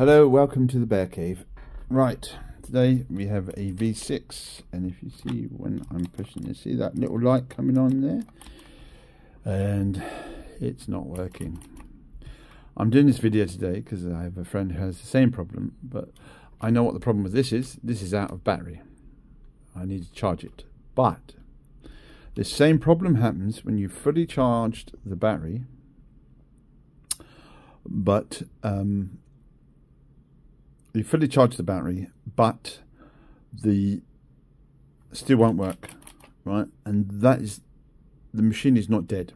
Hello, welcome to the Bear Cave. Right, today we have a V6, and if you see when I'm pushing this, see that little light coming on there? And it's not working. I'm doing this video today because I have a friend who has the same problem, but I know what the problem with this is. This is out of battery. I need to charge it. But this same problem happens when you fully charged the battery, but you fully charge the battery, but the still won't work, right? And that is, the machine is not dead.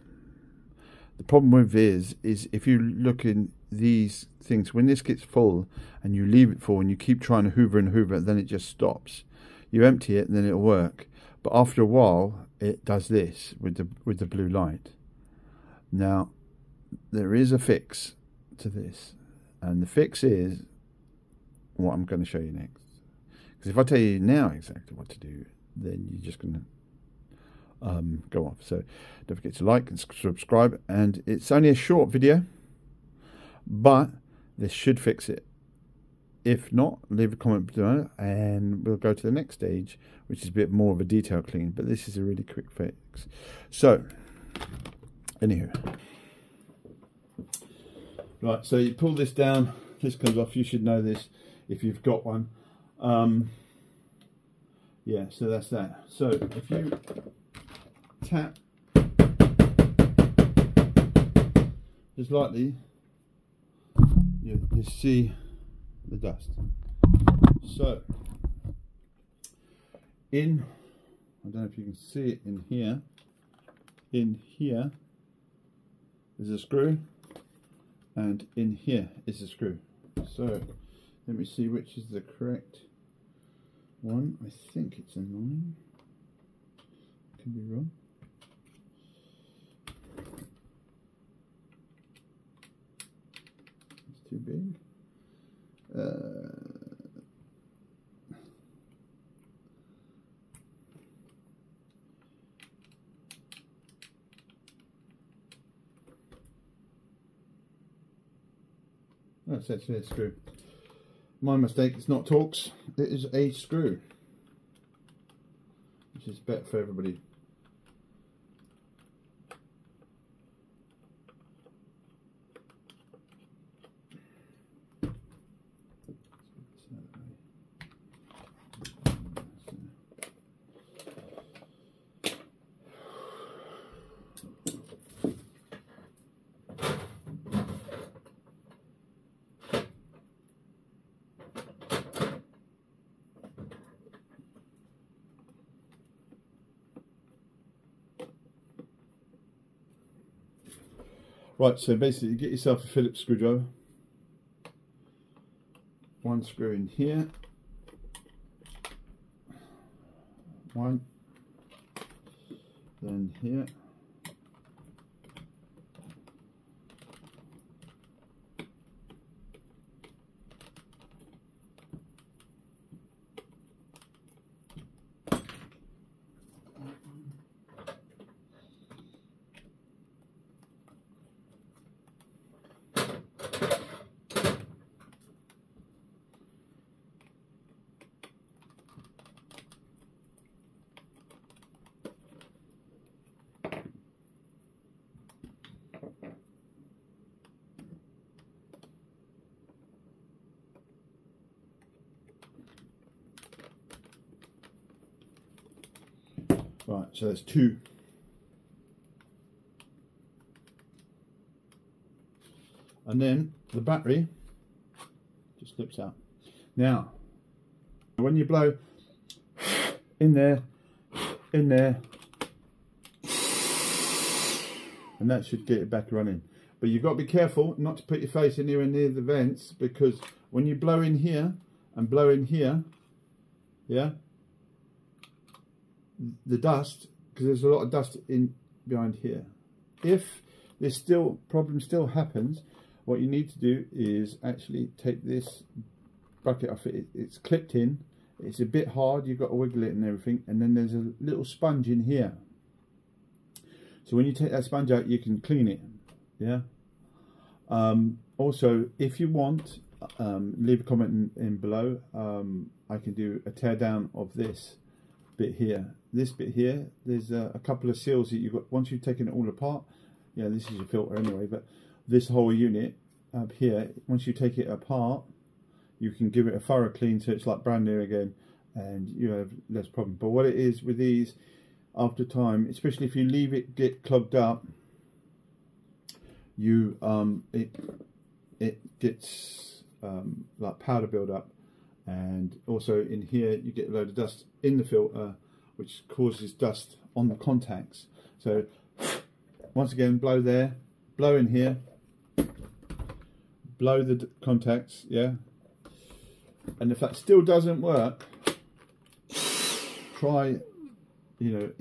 The problem with is if you look in these things, when this gets full and you leave it full and you keep trying to hoover and hoover, then it just stops. You empty it and then it'll work, but after a while it does this with the blue light. Now there is a fix to this, and the fix is what I'm going to show you next. Because if I tell you now exactly what to do, then you're just going to go off. So don't forget to like and subscribe, and it's only a short video, but this should fix it. If not, leave a comment below and we'll go to the next stage, which is a bit more of a detailed clean, but this is a really quick fix. So anywho, right, so you pull this down, this comes off. You should know this if you've got one. Yeah, so that's that. So if you tap just lightly, you see the dust. So I don't know if you can see it in here is a screw, and in here is a screw. So let me see which is the correct one. I think it's a 9. Could be wrong. It's too big. That's actually a screw. My mistake, it's not Torx, it is a screw, which is better for everybody. Right, so basically get yourself a Phillips screwdriver. One screw in here. One. Then here. Right, so there's 2. And then the battery just slips out. Now, when you blow in there, and that should get it back running. But you've got to be careful not to put your face anywhere near the vents, because when you blow in here and blow in here, yeah, the dust, because there's a lot of dust in behind here. If this problem still happens, what you need to do is actually take this bucket off. It's clipped in, it's a bit hard, you've got to wiggle it and everything, and then there's a little sponge in here. So when you take that sponge out, you can clean it. Yeah. Also, if you want, leave a comment in below. I can do a teardown of this bit here. This bit here, there's a couple of seals that you've got. Once you've taken it all apart, yeah, this is your filter anyway, but this whole unit up here, once you take it apart, you can give it a thorough clean so it's like brand new again, and you have less problem. But what it is with these, after time, especially if you leave it get clogged up, you it gets like powder build up, and also in here you get a load of dust in the filter, which causes dust on the contacts. So once again, blow there, blow in here, blow the contacts, yeah. And if that still doesn't work, try, you know,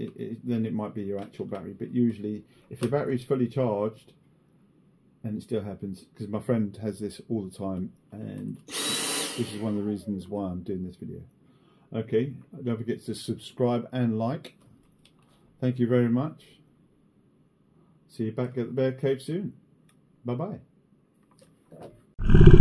then it might be your actual battery. But usually, if the battery is fully charged, and it still happens, because my friend has this all the time, and this is one of the reasons why I'm doing this video. Okay, don't forget to subscribe and like. Thank you very much. See you back at the Bear Cave soon. Bye bye.